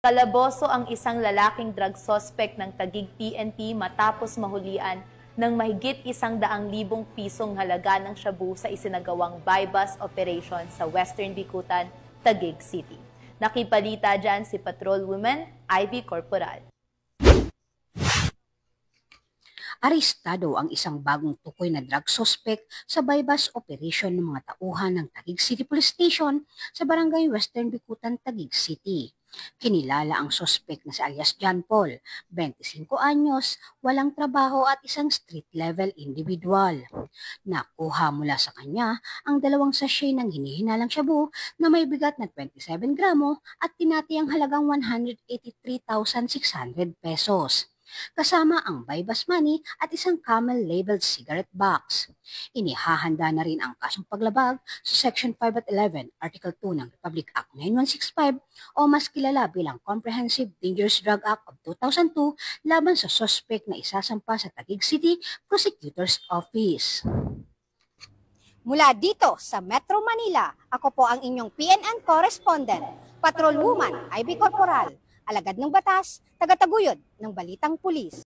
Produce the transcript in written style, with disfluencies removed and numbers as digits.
Kalaboso ang isang lalaking drug suspect ng Taguig PNP matapos mahulian ng mahigit 100,000 pisong halaga ng shabu sa isinagawang buy-bust operation sa Western Bicutan, Taguig City. Nakipalita dyan si Patrolwoman Ivy Corporal. Arestado ang isang bagong tukoy na drug suspect sa buy-bust operation ng mga tauhan ng Taguig City Police Station sa Barangay Western Bicutan, Taguig City. Kinilala ang suspect na si alias John Paul, 25 anyos, walang trabaho at isang street-level individual. Nakuha mula sa kanya ang 2 sachet ng hinihinalang shabu na may bigat na 27 gramo at tinatayang halagang 183,600 pesos. Kasama ang buy-bust money at isang camel-labeled cigarette box. Inihahanda na rin ang kasong paglabag sa Section 5 at 11, Article 2 ng Republic Act 9165 o mas kilala bilang Comprehensive Dangerous Drug Act of 2002 laban sa suspect na isasampa sa Taguig City Prosecutor's Office. Mula dito sa Metro Manila, ako po ang inyong PNN correspondent, Patrolwoman Ivy Corporal, alagad ng batas, tagataguyod ng balitang pulis.